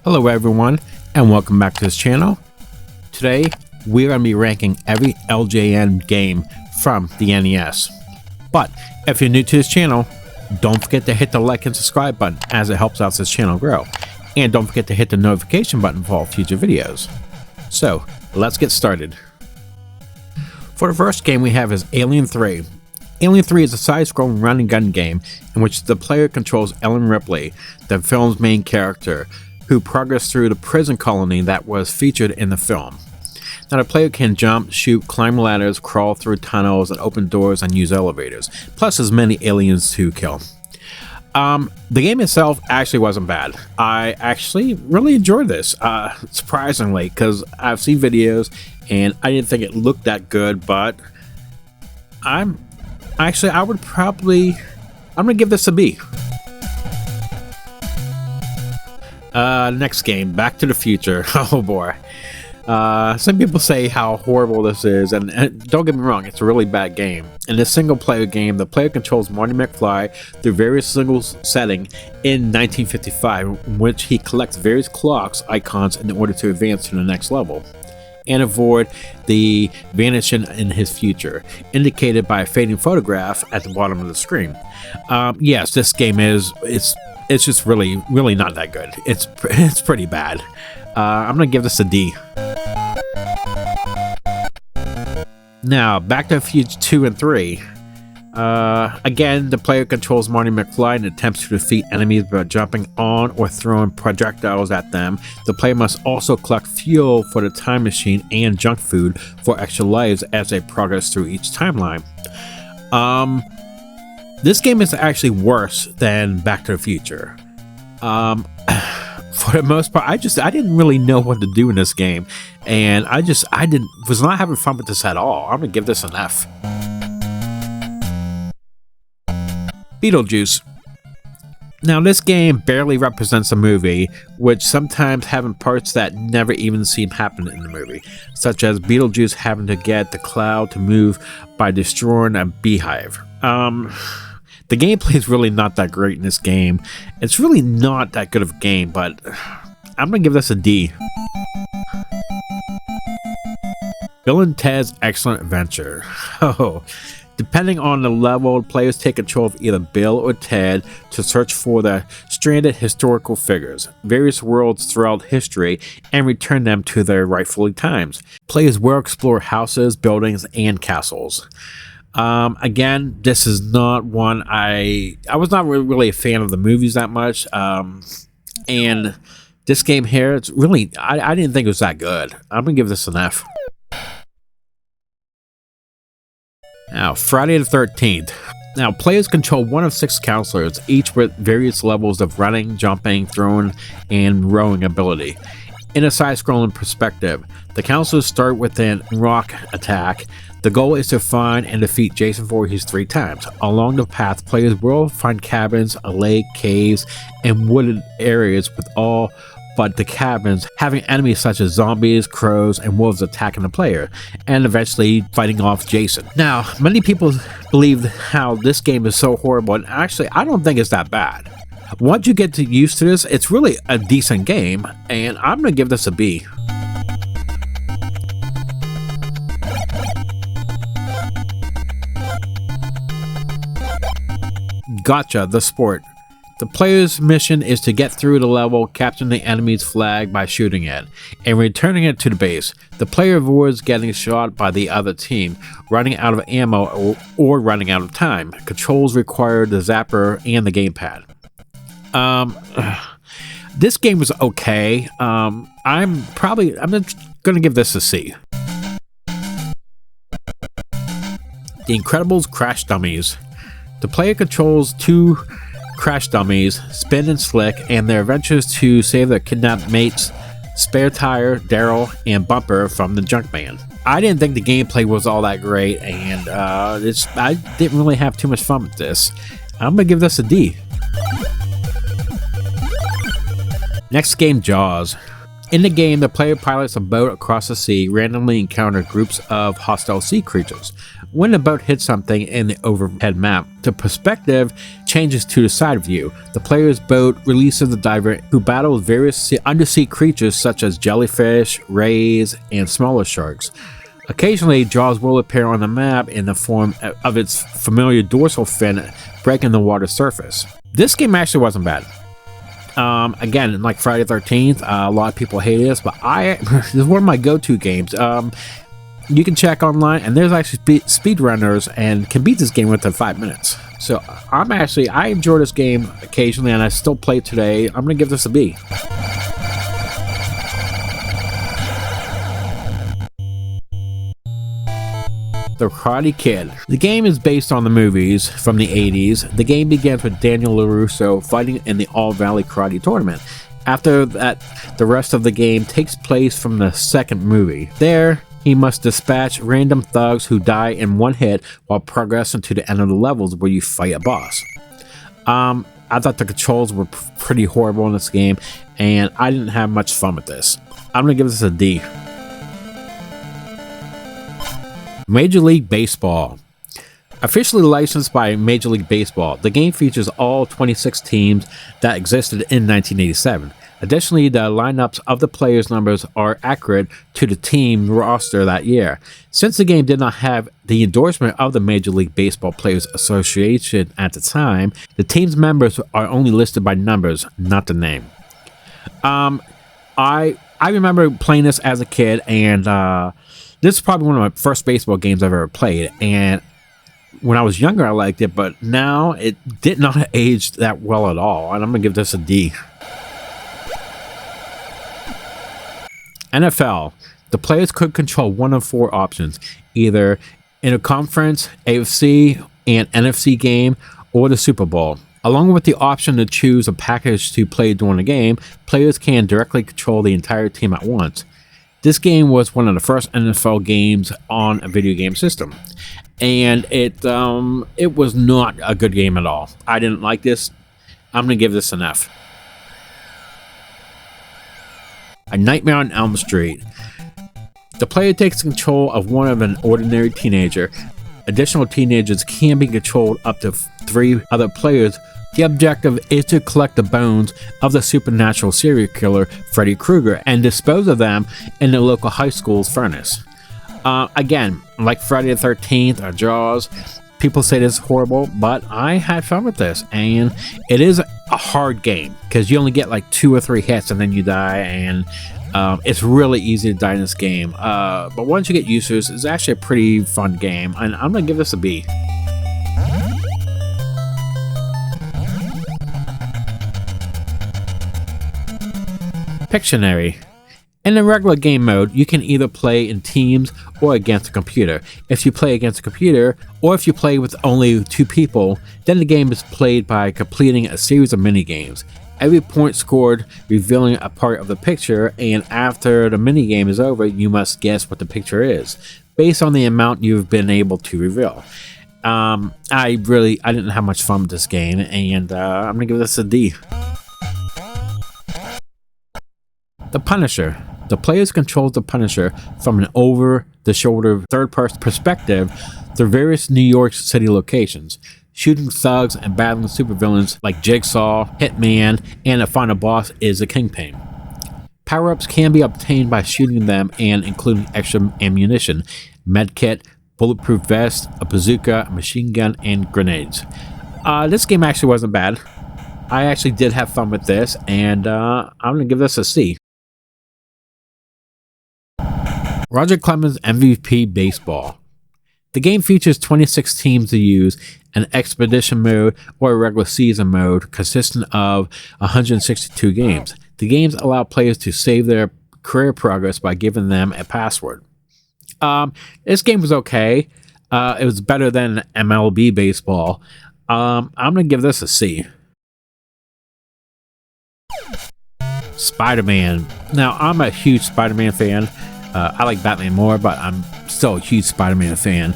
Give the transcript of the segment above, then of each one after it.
Hello everyone, and welcome back to this channel. Today, we're going to be ranking every LJN game from the NES. But if you're new to this channel, don't forget to hit the like and subscribe button as it helps out this channel grow. And don't forget to hit the notification button for all future videos. So, let's get started. For the first game we have is Alien 3. Alien 3 is a side-scrolling run-and-gun game in which the player controls Ellen Ripley, the film's main character, who progressed through the prison colony that was featured in the film. Now the player can jump, shoot, climb ladders, crawl through tunnels, and open doors and use elevators, plus as many aliens to kill. The game itself actually wasn't bad. I actually really enjoyed this, surprisingly, because I've seen videos and I didn't think it looked that good, but I'm gonna give this a B. Next game, Back to the Future. Oh boy. Some people say how horrible this is, and don't get me wrong, it's a really bad game. In this single player game, the player controls Marty McFly through various single settings in 1955, in which he collects various clocks icons in order to advance to the next level and avoid the vanishing in his future, indicated by a fading photograph at the bottom of the screen. Yes, this game it's just really not that good. It's pretty bad. I'm gonna give this a D. Now, Back to the Future 2 and 3. Again, the player controls Marty McFly and attempts to defeat enemies by jumping on or throwing projectiles at them. The player must also collect fuel for the time machine and junk food for extra lives as they progress through each timeline. This game is actually worse than Back to the Future. For the most part, I didn't really know what to do in this game, and I was not having fun with this at all. I'm gonna give this an F. Beetlejuice. Now this game barely represents a movie, which sometimes having parts that never even seem happen in the movie, such as Beetlejuice having to get the cloud to move by destroying a beehive. The gameplay is really not that great in this game. It's really not that good of a game, but I'm gonna give this a D. Bill and Ted's Excellent Adventure. Oh, depending on the level, players take control of either Bill or Ted to search for the stranded historical figures, various worlds throughout history, and return them to their rightful times. Players will explore houses, buildings, and castles. Again, this is not one I was not really a fan of the movies that much, and this game here, it's really, I didn't think it was that good. I'm gonna give this an F. Now, Friday the 13th. Now, players control one of 6 counselors, each with various levels of running, jumping, throwing, and rowing ability. In a side-scrolling perspective, the counselors start with a rock attack. The goal is to find and defeat Jason Voorhees 3 times. Along the path, players will find cabins, a lake, caves, and wooded areas, with all but the cabins having enemies such as zombies, crows, and wolves attacking the player, and eventually fighting off Jason. Now, many people believe how this game is so horrible, and actually, I don't think it's that bad. Once you get used to this, it's really a decent game, and I'm going to give this a B. Gotcha, the sport. The player's mission is to get through the level, capturing the enemy's flag by shooting it, and returning it to the base. The player avoids getting shot by the other team, running out of ammo, or running out of time. Controls require the zapper and the gamepad. This game was okay. I'm just gonna give this a C. The Incredibles Crash Dummies. The player controls 2 crash dummies, Spin and Slick, and their adventures to save their kidnapped mates, Spare Tire, Daryl, and Bumper from the Junkman. I didn't think the gameplay was all that great, and I didn't really have too much fun with this. I'm gonna give this a D. Next game, Jaws. In the game, the player pilots a boat across the sea, randomly encounter groups of hostile sea creatures. When the boat hits something in the overhead map, the perspective changes to the side view. The player's boat releases the diver who battles various undersea creatures such as jellyfish, rays, and smaller sharks. Occasionally, Jaws will appear on the map in the form of its familiar dorsal fin breaking the water surface. This game actually wasn't bad. Again, like Friday the 13th, a lot of people hate this, but this is one of my go-to games. You can check online, and there's actually speedrunners and can beat this game within 5 minutes. So I enjoy this game occasionally, and I still play it today. I'm gonna give this a B. The Karate Kid. The game is based on the movies from the 80s. The game begins with Daniel LaRusso fighting in the All Valley Karate Tournament. After that, the rest of the game takes place from the second movie. There, he must dispatch random thugs who die in one hit while progressing to the end of the levels where you fight a boss. I thought the controls were pretty horrible in this game, and I didn't have much fun with this. I'm gonna give this a D. Major League Baseball. Officially licensed by Major League Baseball, the game features all 26 teams that existed in 1987. Additionally, the lineups of the players' numbers are accurate to the team roster that year. Since the game did not have the endorsement of the Major League Baseball Players Association at the time, the team's members are only listed by numbers, not the name. I remember playing this as a kid, and this is probably one of my first baseball games I've ever played. And when I was younger, I liked it, but now it did not age that well at all. And I'm gonna give this a D. NFL. The players could control one of four options, either interconference, AFC, and NFC game, or the Super Bowl. Along with the option to choose a package to play during the game, players can directly control the entire team at once. This game was one of the first NFL games on a video game system, and it was not a good game at all. I didn't like this. I'm gonna give this an F. A Nightmare on Elm Street. The player takes control of one of an ordinary teenager. Additional teenagers can be controlled up to 3 other players. The objective is to collect the bones of the supernatural serial killer Freddy Krueger and dispose of them in the local high school's furnace. Again, like Friday the 13th or Jaws, people say this is horrible, but I had fun with this, and it is a hard game because you only get like 2 or 3 hits and then you die, and it's really easy to die in this game. But once you get used to it, it's actually a pretty fun game, and I'm gonna give this a B. Pictionary. In the regular game mode, you can either play in teams or against a computer. If you play against a computer, or if you play with only 2 people, then the game is played by completing a series of mini-games. Every point scored revealing a part of the picture, and after the mini-game is over, you must guess what the picture is, based on the amount you've been able to reveal. I didn't have much fun with this game, and I'm gonna give this a D. The Punisher. The players control the Punisher from an over-the-shoulder third-person perspective through various New York City locations, shooting thugs and battling supervillains like Jigsaw, Hitman, and the final boss is the Kingpin. Power-ups can be obtained by shooting them and including extra ammunition, medkit, bulletproof vest, a bazooka, a machine gun, and grenades. This game actually wasn't bad. I actually did have fun with this, and I'm going to give this a C. Roger Clemens MVP Baseball. The game features 26 teams to use, an expedition mode or a regular season mode consisting of 162 games. The games allow players to save their career progress by giving them a password. This game was okay. It was better than MLB Baseball. I'm going to give this a C. Spider-Man. Now, I'm a huge Spider-Man fan. I like Batman more, but I'm still a huge Spider-Man fan.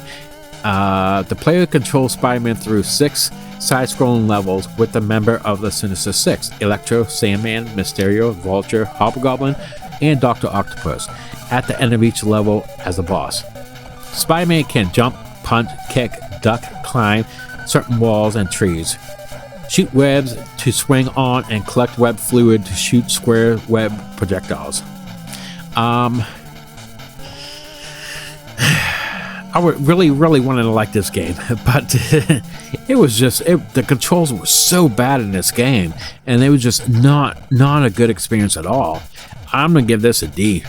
The player controls Spider-Man through 6 side-scrolling levels with a member of the Sinister Six: Electro, Sandman, Mysterio, Vulture, Hobgoblin, and Dr. Octopus at the end of each level as a boss. Spider-Man can jump, punch, kick, duck, climb certain walls and trees. Shoot webs to swing on and collect web fluid to shoot square web projectiles. I would really wanted to like this game, but it was just the controls were so bad in this game, and it was just not a good experience at all. I'm gonna give this a D.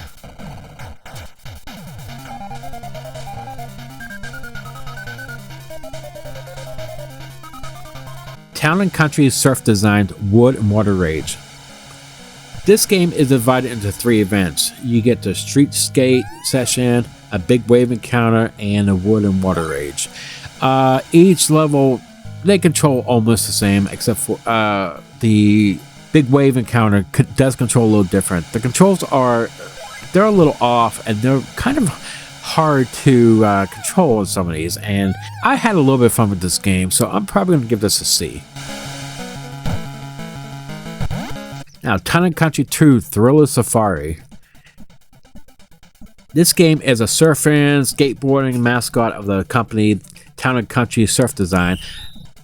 Town and Country Surf Designed Wood and Water Rage. This game is divided into 3 events. You get the street skate session, a big wave encounter, and a wood and water rage. Each level, they control almost the same, except for the big wave encounter does control a little different. The controls they're a little off, and they're kind of hard to control in some of these, and I had a little bit of fun with this game, so I'm probably going to give this a C. Now, Town and Country 2 Thriller Safari. This game is a surfing, skateboarding mascot of the company Town and Country Surf Design.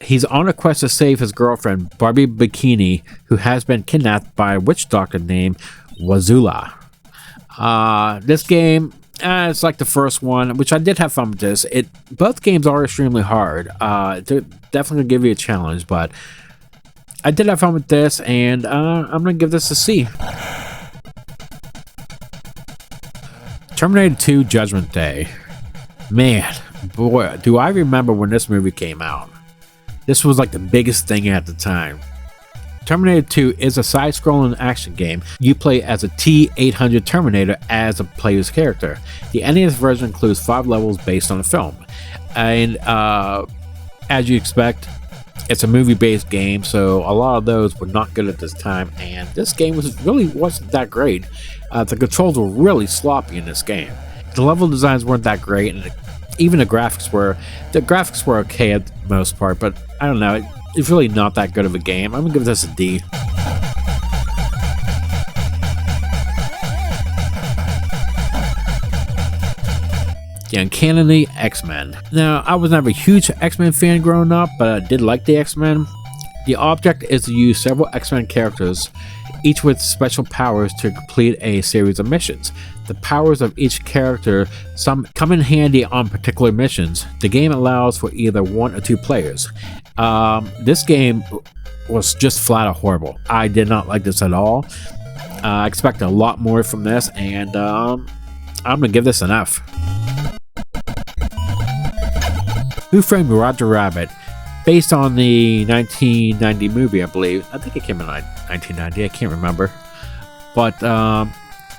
He's on a quest to save his girlfriend, Barbie Bikini, who has been kidnapped by a witch doctor named Wazula. This game, it's like the first one, which I did have fun with this. Both games are extremely hard. They're definitely going to give you a challenge, but I did have fun with this, and I'm going to give this a C. Terminator 2 Judgment Day. Man, boy, do I remember when this movie came out. This was like the biggest thing at the time. Terminator 2 is a side-scrolling action game. You play as a T-800 Terminator as a player's character. The NES version includes 5 levels based on the film. And as you expect, it's a movie-based game, so a lot of those were not good at this time, and this game wasn't that great. The controls were really sloppy in this game. The level designs weren't that great, and even the graphics were okay at the most part, but I don't know, it's really not that good of a game. I'm gonna give this a D. The Uncanny X-Men. Now, I was never a huge X-Men fan growing up, but I did like the X-Men. The object is to use several X-Men characters, each with special powers, to complete a series of missions. The powers of each character some come in handy on particular missions. The game allows for either 1 or 2 players. This game was just flat out horrible. I did not like this at all. I expect a lot more from this, and I'm gonna give this an F. Who Framed Roger Rabbit? Based on the 1990 movie, I believe. I think it came in 1990, I can't remember. But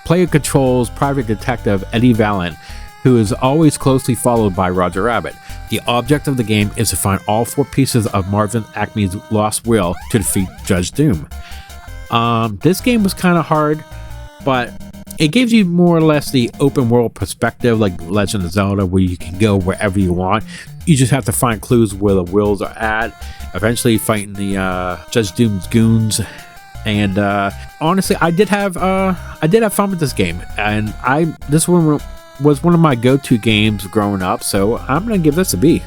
player controls private detective Eddie Valiant, who is always closely followed by Roger Rabbit. The object of the game is to find all 4 pieces of Marvin Acme's lost will to defeat Judge Doom. This game was kind of hard, but it gives you more or less the open world perspective like Legend of Zelda, where you can go wherever you want. You just have to find clues where the wills are at, eventually fighting the Judge Doom's goons. And honestly, I did have fun with this game, and this one was one of my go-to games growing up, so I'm gonna give this a B.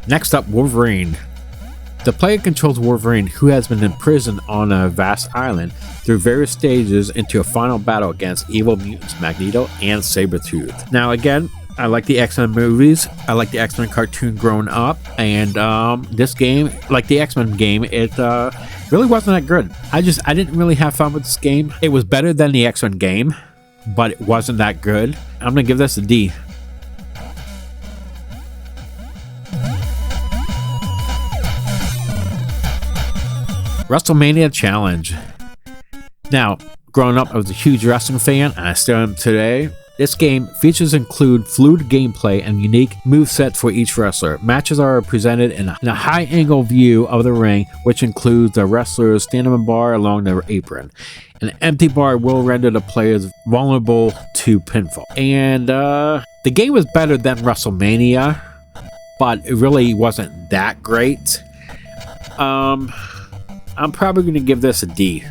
Next up, Wolverine. The player controls Wolverine, who has been imprisoned on a vast island through various stages into a final battle against evil mutants Magneto and Sabretooth. Now again, I like the X-Men movies. I like the X-Men cartoon growing up, and this game, like the X-Men game, it really wasn't that good. I didn't really have fun with this game. It was better than the X-Men game, but it wasn't that good. I'm gonna give this a D. WrestleMania Challenge. Now, growing up, I was a huge wrestling fan, and I still am today. This game features include fluid gameplay and unique movesets for each wrestler. Matches are presented in a high-angle view of the ring, which includes the wrestler's standing bar along their apron. An empty bar will render the players vulnerable to pinfall. And the game was better than WrestleMania, but it really wasn't that great. I'm probably going to give this a D.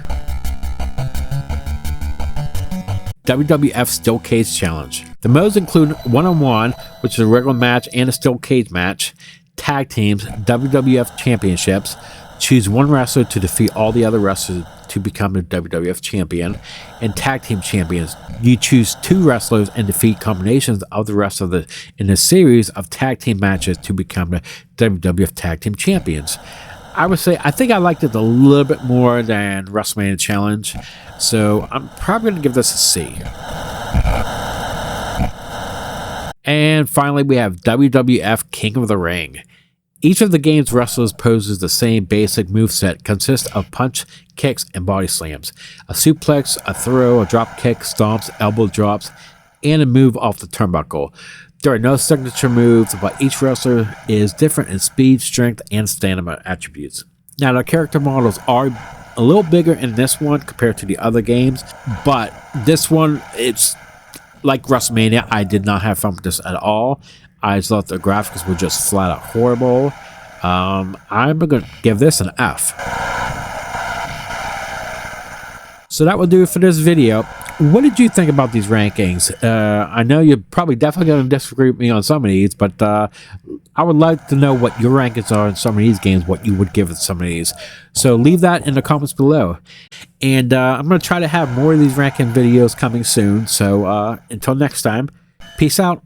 WWF Steel Cage Challenge. The modes include one-on-one, which is a regular match and a steel cage match, tag teams, WWF championships, choose one wrestler to defeat all the other wrestlers to become the WWF champion, and tag team champions. You choose 2 wrestlers and defeat combinations of the rest of the in a series of tag team matches to become the WWF tag team champions. I would say I think I liked it a little bit more than WrestleMania Challenge, so I'm probably going to give this a C. And finally, we have WWF King of the Ring. Each of the game's wrestlers poses the same basic moveset, consists of punch, kicks, and body slams. A suplex, a throw, a drop kick, stomps, elbow drops, and a move off the turnbuckle. There are no signature moves, but each wrestler is different in speed, strength, and stamina attributes. Now, the character models are a little bigger in this one compared to the other games, but this one, it's like WrestleMania. I did not have fun with this at all. I thought the graphics were just flat out horrible. I'm going to give this an F. So that will do it for this video. What did you think about these rankings? I know you're probably definitely going to disagree with me on some of these, but I would like to know what your rankings are in some of these games, what you would give some of these. So leave that in the comments below. And I'm going to try to have more of these ranking videos coming soon. So until next time, peace out.